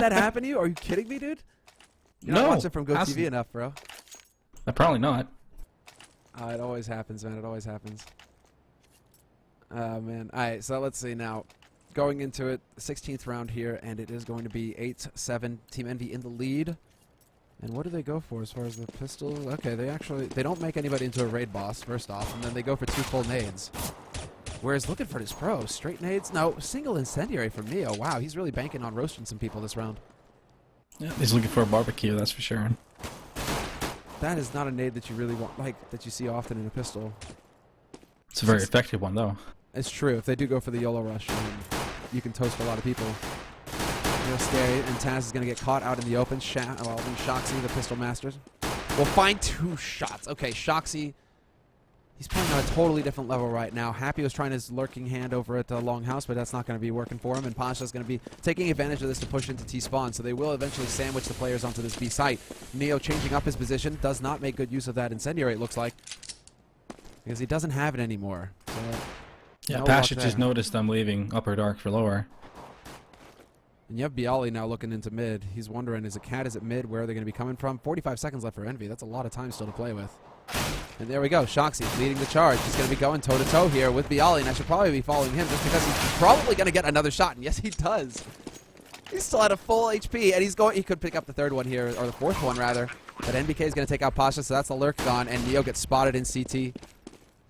that happen to you? Are you kidding me, dude? You're No, not watching from hasn't. GoTV enough, bro. Probably not. It always happens, man. It always happens. Man. All right, so let's see now. Going into it, 16th round here, and it is going to be 8-7. Team Envy in the lead. And what do they go for as far as the pistols? Okay, they don't make anybody into a raid boss, first off, and then they go for 2 full nades. Whereas looking for this pro, straight nades. No, single incendiary from Neo. Wow, he's really banking on roasting some people this round. Yeah, he's looking for a barbecue, that's for sure. That is not a nade that you really want, like, that you see often in a pistol. It's a very effective one, though. It's true. If they do go for the YOLO rush, you can toast a lot of people. Real scary, and Taz is going to get caught out in the open. Shoxy, the pistol masters, will find 2 shots. Okay, Shoxy, he's playing on a totally different level right now. Happy was trying his lurking hand over at the Longhouse, but that's not going to be working for him, and Pasha's going to be taking advantage of this to push into T-spawn, so they will eventually sandwich the players onto this B site. Neo changing up his position, does not make good use of that incendiary, it looks like, because he doesn't have it anymore. So yeah, no Pasha luck just there. noticed I'm leaving upper dark for lower. And you have Bialy now looking into mid. He's wondering, is it Cat, is it mid? Where are they going to be coming from? 45 seconds left for Envy. That's a lot of time still to play with. And there we go. Shoxy leading the charge. He's going to be going toe-to-toe here with Bialy, and I should probably be following him just because he's probably going to get another shot. And yes, he does. He's still at a full HP, and he could pick up the 3rd one here, or the 4th one, rather. But NBK is going to take out Pasha, so that's the lurk gone, and Neo gets spotted in CT.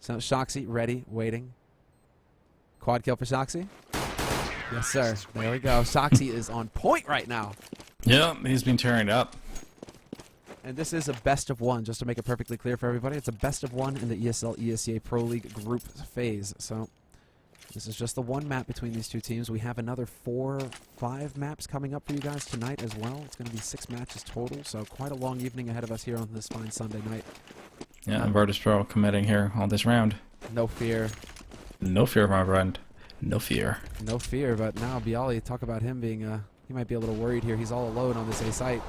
So Shoxy ready, waiting. Quad kill for Shoxy. Yes, sir. There we go. Shoxy is on point right now. Yeah, he's been tearing up. And this is a best of 1, just to make it perfectly clear for everybody. It's a best of 1 in the ESL ESEA Pro League group phase. So this is just the 1 map between these 2 teams. We have another 4-5 maps coming up for you guys tonight as well. It's going to be 6 matches total, so quite a long evening ahead of us here on this fine Sunday night. Yeah, and Virtus.Pro committing here on this round. No fear. No fear, my friend. No fear. No fear, but now Bialy, talk about him being, he might be a little worried here. He's all alone on this A site.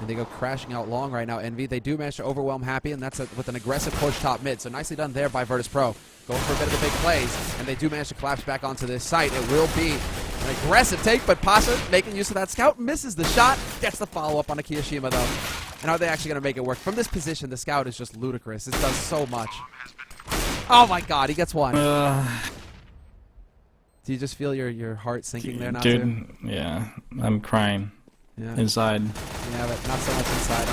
And they go crashing out long right now, Envy. They do manage to overwhelm Happy, and that's with an aggressive push top mid. So nicely done there by Virtus.Pro. Going for a bit of the big plays, and they do manage to collapse back onto this site. It will be an aggressive take, but Pasha making use of that scout, misses the shot, gets the follow-up on a Kiyoshima, though. And are they actually going to make it work? From this position, the scout is just ludicrous. It does so much. Oh my god, he gets 1. Do you just feel your heart sinking there now, dude, too? Yeah, I'm crying. Yeah. Inside. Yeah, but not so much inside.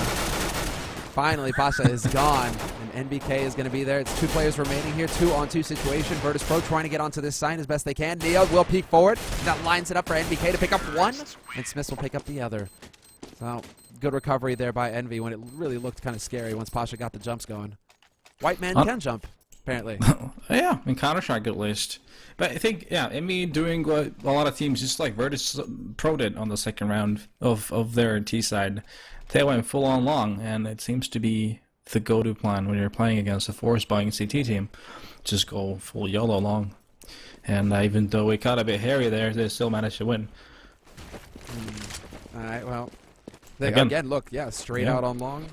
Finally, Pasha is gone, and NBK is going to be there. It's 2 players remaining here, 2-on-2 situation. Virtus.Pro trying to get onto this side as best they can. Neo will peek forward. That lines it up for NBK to pick up 1, and Smith will pick up the other. So, good recovery there by Envy when it really looked kind of scary once Pasha got the jumps going. White man can jump, apparently. Yeah, in Counter-Strike at least. But I think, yeah, Envy doing what a lot of teams, just like Virtus.Pro did on the 2nd round of their T side. They went full on long, and it seems to be the go-to plan when you're playing against a forest buying CT team. Just go full YOLO long. And even though it got a bit hairy there, they still managed to win. Alright, well, again, look, yeah, straight out on long.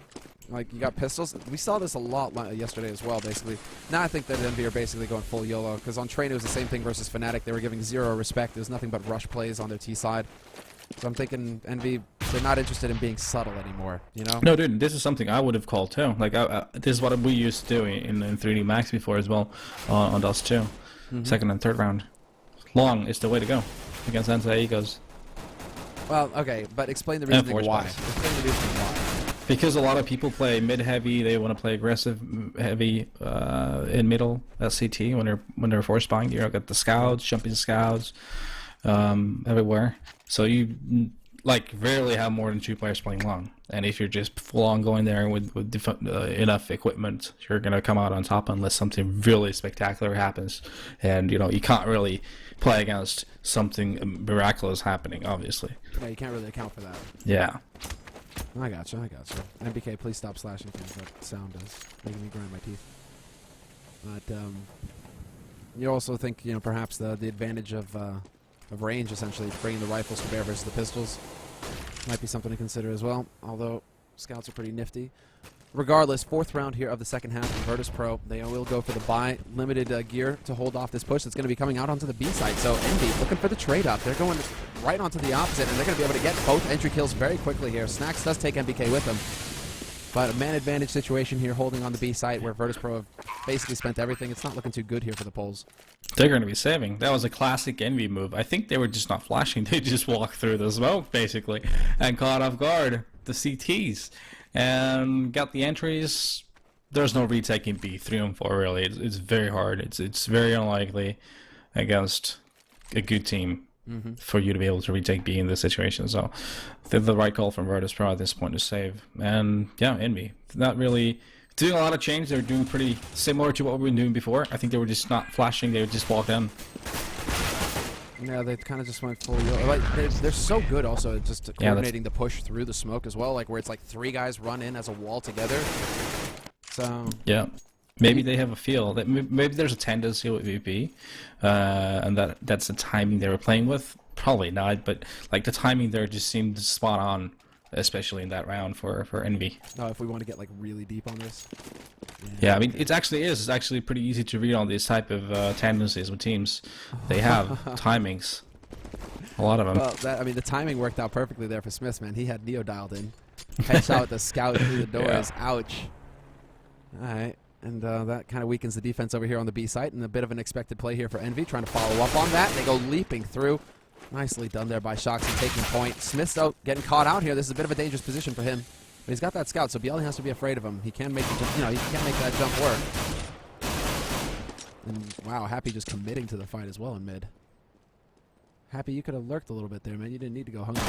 Like, you got pistols. We saw this a lot yesterday as well, basically. Now I think that Envy are basically going full YOLO, because on Train it was the same thing versus Fnatic. They were giving 0 respect. There was nothing but rush plays on their T side. So I'm thinking Envy, they're not interested in being subtle anymore, you know? No, dude, this is something I would have called too. Like, this is what we used to do in 3D Max before as well, on Dust 2. 2nd and 3rd round. Long is the way to go against anti-egos. Well, okay, but explain the reasoning why. Explain the reasoning why. Because a lot of people play mid-heavy, they want to play aggressive heavy in middle CT when they're force buying. You got the scouts, jumping scouts, everywhere. So you like rarely have more than 2 players playing long. And if you're just full on going there with enough equipment, you're gonna come out on top unless something really spectacular happens. And you know you can't really play against something miraculous happening, obviously. Yeah, you can't really account for that. Yeah. I gotcha. NBK, please stop slashing things. That sound is making me grind my teeth. But you also think, you know, perhaps the advantage of range, essentially bringing the rifles to bear versus the pistols, might be something to consider as well. Although scouts are pretty nifty. Regardless, 4th round here of the 2nd half of Virtus.Pro. They will go for the buy limited gear to hold off this push that's going to be coming out onto the B side. So Envy looking for the trade up. They're going right onto the opposite, and they're going to be able to get both entry kills very quickly here. Snacks does take NBK with him. But a man advantage situation here, holding on the B site where Virtus.Pro have basically spent everything. It's not looking too good here for the Poles. They're going to be saving. That was a classic Envy move. I think they were just not flashing. They just walked through the smoke, basically, and caught off guard the CTs. And got the entries. There's no retaking B, 3 and 4, really. It's very hard. It's very unlikely against a good team for you to be able to retake B in this situation. So the right call from Virtus.Pro at this point to save. And yeah, Envy. Not really doing a lot of change. They're doing pretty similar to what we've been doing before. I think they were just not flashing. They would just walk in. Yeah, they kind of just went full. Like they're so good also at just coordinating the push through the smoke as well. Like where it's like 3 guys run in as a wall together. So yeah. Maybe they have a feel that maybe there's a tendency with VP, and that's the timing they were playing with. Probably not, but like the timing there just seemed spot on, especially in that round for Envy. No, if we want to get like really deep on this. Yeah, I mean it's actually pretty easy to read on these type of tendencies with teams. They have timings, a lot of them. Well, I mean the timing worked out perfectly there for Smith, man. He had Neo dialed in, headshot with the scout through the doors. Yeah. Ouch. All right. And that kind of weakens the defense over here on the B site, and a bit of an expected play here for Envy, trying to follow up on that. They go leaping through. Nicely done there by Shoxy, taking point. Smith's out, getting caught out here. This is a bit of a dangerous position for him. But he's got that scout, so Bialy has to be afraid of him. He can make the jump, he can't make that jump work. And wow, Happy just committing to the fight as well in mid. Happy, you could have lurked a little bit there, man. You didn't need to go hungry.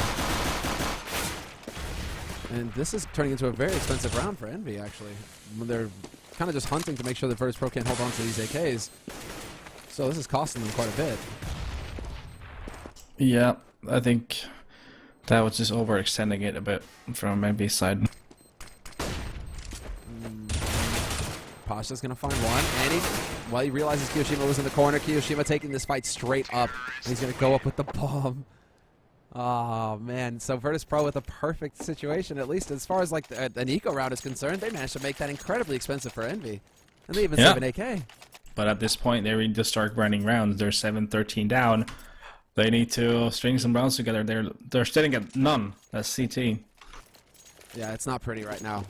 And this is turning into a very expensive round for Envy, actually. They're kind of just hunting to make sure that Virtus.Pro can't hold on to these AKs. So this is costing them quite a bit. Yeah, I think that was just overextending it a bit from Envy's side. Pasha's going to find one, and he realizes Kiyoshima was in the corner. Kiyoshima taking this fight straight up, and he's going to go up with the bomb. Oh, man. So Virtus.Pro with a perfect situation, at least as far as like an eco round is concerned. They managed to make that incredibly expensive for Envy. And they even save an AK. But at this point, they need to start running rounds. They're 7-13 down. They need to string some rounds together. They're sitting at none. That's CT. Yeah, it's not pretty right now.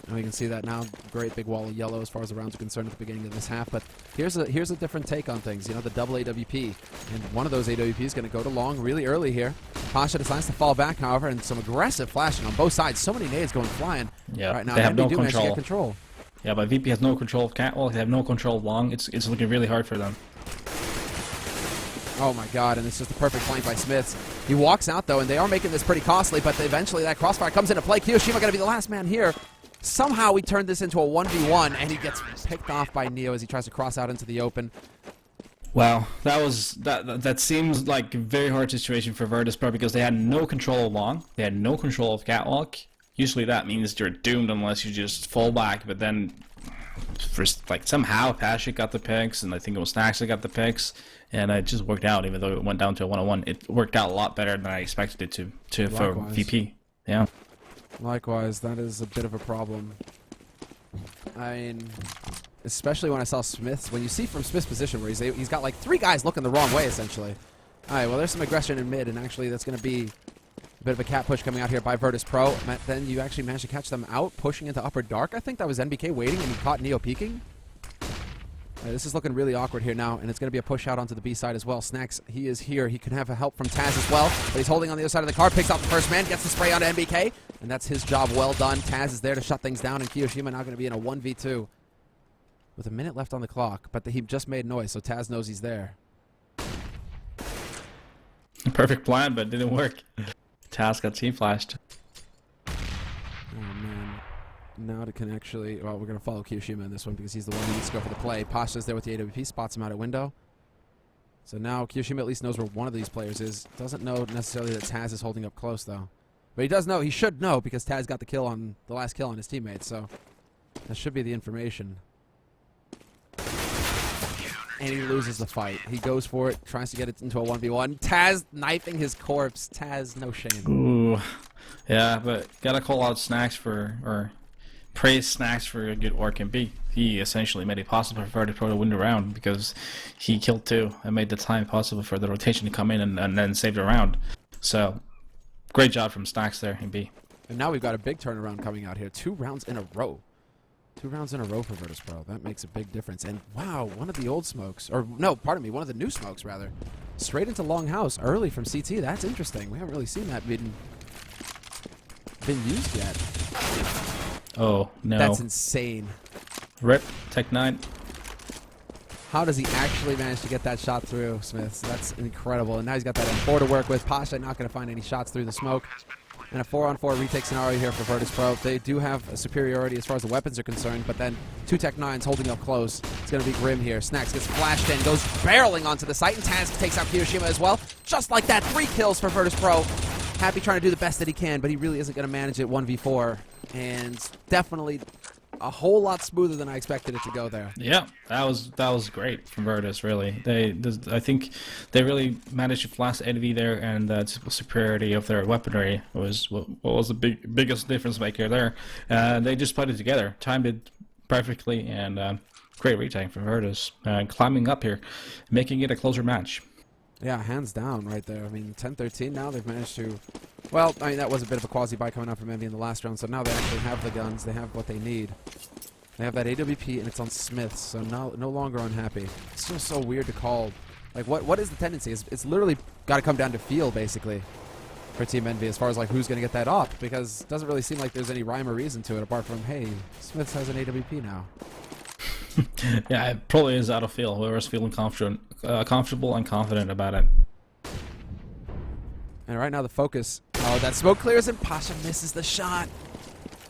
And we can see that now. Great big wall of yellow as far as the rounds are concerned at the beginning of this half. But here's a different take on things. The double AWP. And one of those AWPs is going to go to long really early here. Pasha decides to fall back, however, and some aggressive flashing on both sides. So many nades going flying right now. They have no control. Yeah, but VP has no control of catwalk. They have no control of long. It's looking really hard for them. Oh my god, and it's just a perfect flank by Smiths. He walks out though, and they are making this pretty costly, but eventually that crossfire comes into play. Kiyoshima going to be the last man here. Somehow we turned this into a 1v1, and he gets picked off by Neo as he tries to cross out into the open. Wow, that seems like a very hard situation for Virtus.Pro because they had no control of long. They had no control of catwalk. Usually that means you're doomed unless you just fall back, but then first, like somehow Pasha got the picks, and I think it was Snacks that got the picks, and it just worked out. Even though it went down to a 1-on-1, it worked out a lot better than I expected it to for VP. Yeah. Likewise, that is a bit of a problem. I mean, especially when I saw Smith's, when you see from Smith's position where he's got like 3 guys looking the wrong way essentially. All right, well there's some aggression in mid, and actually that's going to be a bit of a cat push coming out here by Virtus.Pro. Then you actually managed to catch them out, pushing into upper dark. I think that was NBK waiting, and he caught Neo peeking. This is looking really awkward here now, and it's going to be a push out onto the B side as well. Snacks, he is here. He can have a help from Taz as well, but he's holding on the other side of the car, picks out the first man, gets the spray onto NBK, and that's his job well done. Taz is there to shut things down, and Kiyoshima now going to be in a 1v2 with a minute left on the clock, but he just made noise, so Taz knows he's there. Perfect plan, but it didn't work. Taz got team flashed. Oh, man. Now it can actually... Well, we're going to follow Kiyoshima in this one because he's the one who needs to go for the play. Pasha's there with the AWP, spots him out at window. So now Kiyoshima at least knows where one of these players is. Doesn't know necessarily that Taz is holding up close, though. But he does know. He should know because Taz got the last kill on his teammates. So that should be the information. And he loses the fight. He goes for it, tries to get it into a 1v1. Taz knifing his corpse. Taz, no shame. Ooh. Yeah, but gotta call out Snacks or praise Snacks for a good work in B. He essentially made it possible for Virtus.Pro to win the round because he killed 2 and made the time possible for the rotation to come in and then save the round. So, great job from Stacks there, EnVy. And now we've got a big turnaround coming out here. 2 rounds in a row. 2 rounds in a row for Virtus.Pro. That makes a big difference. And wow, one of the old smokes, or no, pardon me, one of the new smokes rather, straight into long house early from CT. That's interesting. We haven't really seen that been used yet. Oh, no. That's insane. Rip, Tech 9. How does he actually manage to get that shot through, Smiths? That's incredible. And now he's got that M4 to work with. Pasha not going to find any shots through the smoke. And a 4-on-4 retake scenario here for Virtus.Pro. They do have a superiority as far as the weapons are concerned, but then 2 Tech 9s holding up close. It's going to be grim here. Snacks gets flashed in, goes barreling onto the site, and Taz takes out Kiyoshima as well. Just like that, 3 kills for Virtus.Pro. Happy trying to do the best that he can, but he really isn't going to manage it 1v4. And definitely a whole lot smoother than I expected it to go there. Yeah, that was great from Virtus. Really, I think they really managed to flash EnVy there, and the superiority of their weaponry was what was the biggest difference maker there. They just put it together, timed it perfectly, and great retake from Virtus, climbing up here, making it a closer match. Yeah, hands down right there. I mean, 10-13 now. They've managed to... Well, I mean, that was a bit of a quasi-buy coming out from EnVy in the last round, so now they actually have the guns. They have what they need. They have that AWP, and it's on Smiths, so no longer unhappy. It's just so weird to call. Like, what is the tendency? It's literally got to come down to feel, basically, for Team EnVy as far as, like, who's going to get that op, because it doesn't really seem like there's any rhyme or reason to it, apart from, hey, Smiths has an AWP now. Yeah, it probably is out of feel. Whoever's feeling comfortable and confident about it. And right now the focus. Oh, that smoke clears and Pasha misses the shot.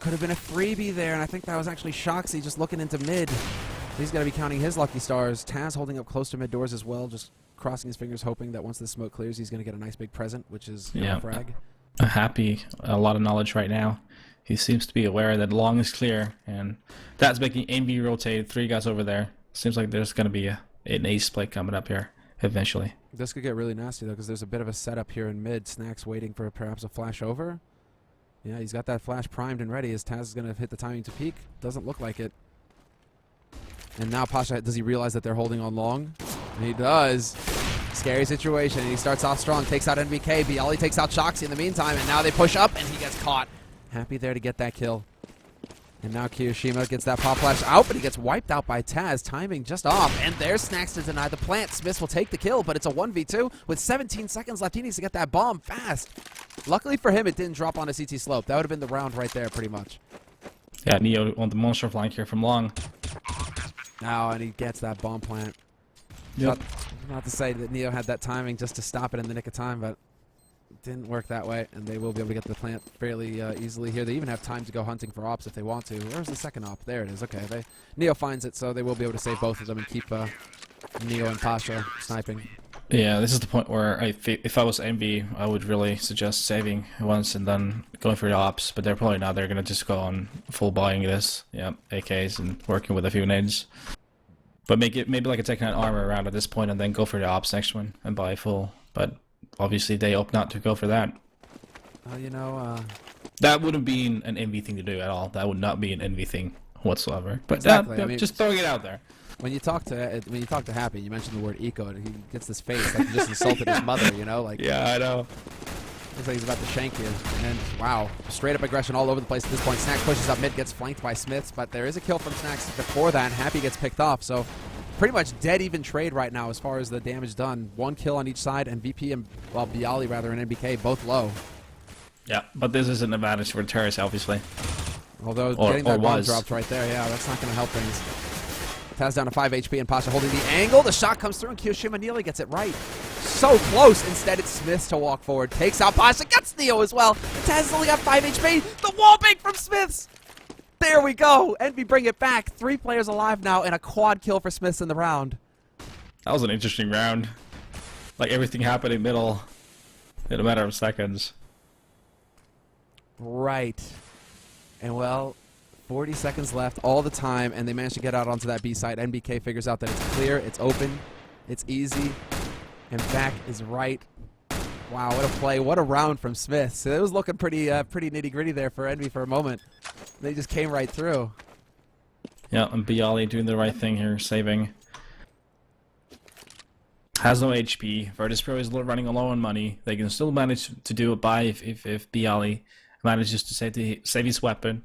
Could have been a freebie there, and I think that was actually Shoxy just looking into mid. He's going to be counting his lucky stars. Taz holding up close to mid doors as well, just crossing his fingers, hoping that once the smoke clears, he's going to get a nice big present, which is yeah, frag. Happy, a lot of knowledge right now. He seems to be aware that long is clear, and that's making EnVy rotate. 3 guys over there. Seems like there's going to be an ace play coming up here eventually. This could get really nasty, though, because there's a bit of a setup here in mid. Snacks waiting for perhaps a flash over. Yeah, he's got that flash primed and ready as Taz is going to hit the timing to peek. Doesn't look like it. And now Pasha, does he realize that they're holding on long? He does. Scary situation, and he starts off strong, takes out NBK. Bialy takes out Shoxy in the meantime, and now they push up, and he gets caught. Happy there to get that kill. And now Kiyoshima gets that pop flash out, but he gets wiped out by Taz. Timing just off, and there's Snacks to deny the plant. Smiths will take the kill, but it's a 1v2 with 17 seconds left. He needs to get that bomb fast. Luckily for him, it didn't drop on a CT slope. That would have been the round right there, pretty much. Yeah, Neo on the monster flank here from long. Now, and he gets that bomb plant. Yep. Not to say that Neo had that timing just to stop it in the nick of time, but it didn't work that way, and they will be able to get the plant fairly easily here. They even have time to go hunting for ops if they want to. Where's the second op? There it is. Okay, Neo finds it, so they will be able to save both of them and keep Neo and Pasha sniping. Yeah, this is the point where if I was EnVy, I would really suggest saving once and then going for the ops, but they're probably not. They're going to just go on full buying this. Yeah, AKs and working with a few nades. But make it maybe like a Tech-9 armor around at this point and then go for the ops next one and buy full. But obviously they opt not to go for that. You know... that wouldn't be an EnVy thing to do at all. That would not be an EnVy thing whatsoever. But exactly. I mean, just throwing it out there. When you talk to Happy, you mention the word eco, and he gets this face like he just insulted his mother, you know? Like, yeah, I know. Looks like he's about to shank you. And wow, straight up aggression all over the place at this point. Snacks pushes up mid, gets flanked by Smiths, but there is a kill from Snacks before that. Happy gets picked off, so pretty much dead even trade right now as far as the damage done. 1 kill on each side, and VP and, well, Bialy rather, and NBK both low. Yeah, but this is an advantage for the terrorists, obviously. Although getting that bomb dropped right there, yeah, that's not going to help things. Taz down to 5 HP, and Pasha holding the angle. The shot comes through, and Kiyoshima nearly gets it right. So close. Instead, it's Smiths to walk forward. Takes out Pasha, gets Neo as well. And Taz has only got 5 HP. The wall bait from Smiths. There we go. EnVy bring it back. 3 players alive now, and a quad kill for Smiths in the round. That was an interesting round. Like, everything happened in middle in a matter of seconds. Right. And, well, 40 seconds left all the time, and they managed to get out onto that B site. NBK figures out that it's clear, it's open, it's easy, and back is right. Wow, what a play. What a round from Smith. So it was looking pretty nitty-gritty there for EnVy for a moment. They just came right through. Yeah, and Bialy doing the right thing here, saving. Has no HP. Virtus.Pro is running low on money. They can still manage to do a buy if Bialy manages to save his weapon.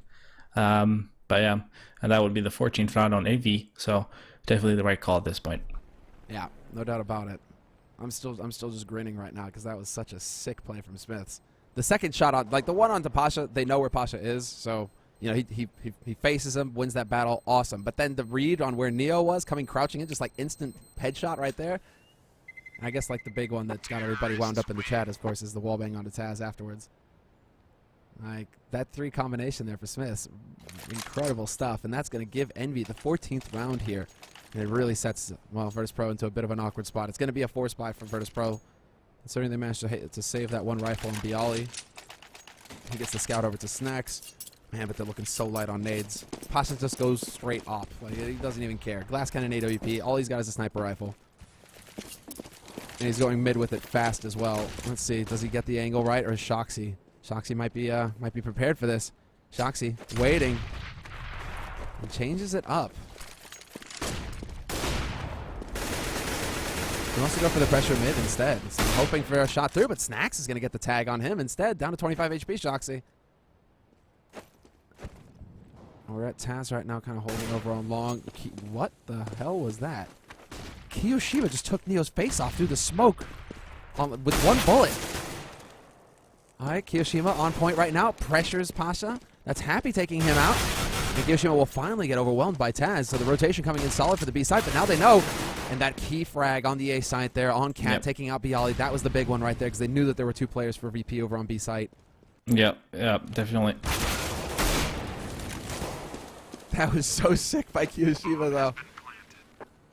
But yeah, and that would be the 14th round on AV. So definitely the right call at this point. Yeah, no doubt about it. I'm still just grinning right now because that was such a sick play from Smiths. The second shot on, like the one onto Pasha, they know where Pasha is, so you know he faces him, wins that battle, awesome. But then the read on where Neo was coming crouching in, just like instant headshot right there. And I guess like the big one that's got everybody wound up in the chat, of course, is the wallbang onto Taz afterwards. Like that 3 combination there for Smiths, incredible stuff, and that's going to give Envy the 14th round here. And it really sets, well, Virtus.Pro into a bit of an awkward spot. It's going to be a force buy for Virtus.Pro. Considering they managed to save that one rifle on Bialy. He gets the scout over to Snacks. Man, but they're looking so light on nades. Pasha just goes straight up. Like, he doesn't even care. Glass cannon AWP. All he's got is a sniper rifle. And he's going mid with it fast as well. Let's see. Does he get the angle right, or is Shoxy? Shoxy might be prepared for this. Shoxy waiting. He changes it up. He wants to go for the pressure mid instead. He's hoping for a shot through, but Snacks is going to get the tag on him instead. Down to 25 HP, Shoxy. We're at Taz right now, kind of holding over on long. What the hell was that? Kiyoshima just took Neo's face off through the smoke with one bullet. All right, Kiyoshima on point right now. Pressures Pasha. That's Happy taking him out. And Kiyoshima will finally get overwhelmed by Taz. So the rotation coming in solid for the B side, but now they know. And that key frag on the A site there on Cat, taking out Bialy. That was the big one right there because they knew that there were 2 players for VP over on B site. Yeah, definitely. That was so sick by Kiyoshima, though.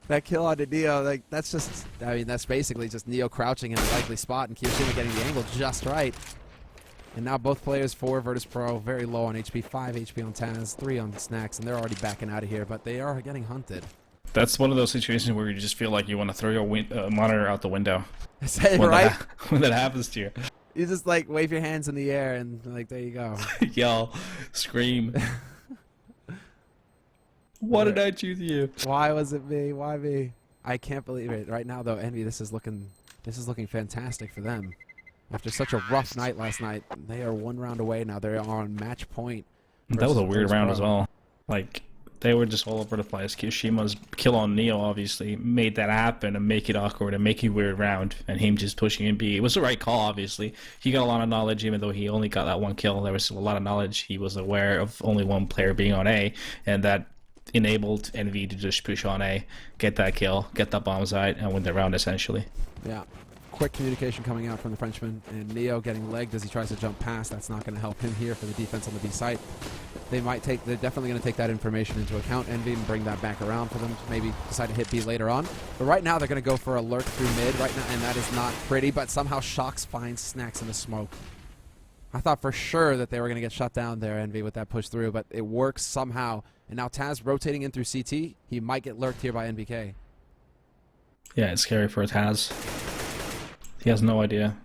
That kill on Neo, like, that's just, I mean, that's basically just Neo crouching in a likely spot and Kiyoshima getting the angle just right. And now both players for Virtus.Pro very low on HP, 5 HP on Taz, 3 on Snacks, and they're already backing out of here, but they are getting hunted. That's one of those situations where you just feel like you want to throw your monitor out the window. Is that right? When that happens to you. You just, like, wave your hands in the air and, like, there you go. Yell, scream. Why did I choose you? Why was it me? Why me? I can't believe it. Right now, though, Envy, this is looking fantastic for them. After such a rough night last night, they are 1 round away now. They're on match point. That was a weird round as well. Like, they were just all over the place. Kishima's kill on Neo obviously made that happen and make it awkward and make it a weird round. And him just pushing in B. It was the right call, obviously. He got a lot of knowledge, even though he only got that 1 kill. There was still a lot of knowledge. He was aware of only 1 player being on A, and that enabled Envy to just push on A, get that kill, get that bomb site, and win the round essentially. Yeah. Quick communication coming out from the Frenchman, and Neo getting legged as he tries to jump past. That's not going to help him here for the defense on the B site. They're definitely going to take that information into account, Envy, and bring that back around for them to maybe decide to hit B later on. But right now they're going to go for a lurk through mid right now, and that is not pretty, but somehow Shox finds Snacks in the smoke. I thought for sure that they were going to get shut down there, Envy, with that push through, but it works somehow. And now Taz rotating in through CT. He might get lurked here by NBK. Yeah, it's scary for Taz. He has no idea.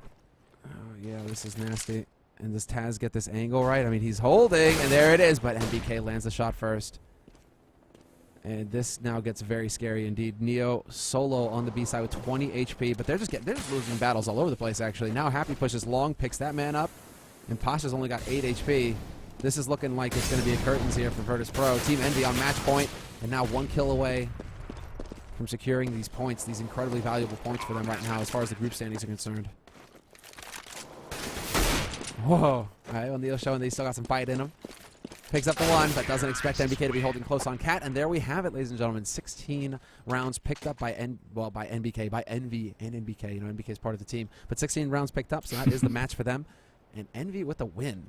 Oh, yeah, this is nasty. And does Taz get this angle right? I mean, he's holding, and there it is, but NBK lands the shot first. And this now gets very scary indeed. Neo solo on the B side with 20 HP, but they're just losing battles all over the place, actually. Now Happy pushes long, picks that man up, and Pasha's only got 8 HP. This is looking like it's going to be a curtains here for Virtus.Pro. Team Envy on match point, and now 1 kill away from securing these points, these incredibly valuable points for them right now as far as the group standings are concerned. Whoa. All right, well, Neo's showing that he's still got some fight in him. Picks up the 1, but doesn't expect NBK to be holding close on Cat. And there we have it, ladies and gentlemen. 16 rounds picked up by NBK, by Envy and NBK. You know, NBK is part of the team. But 16 rounds picked up, so that is the match for them. And Envy with the win.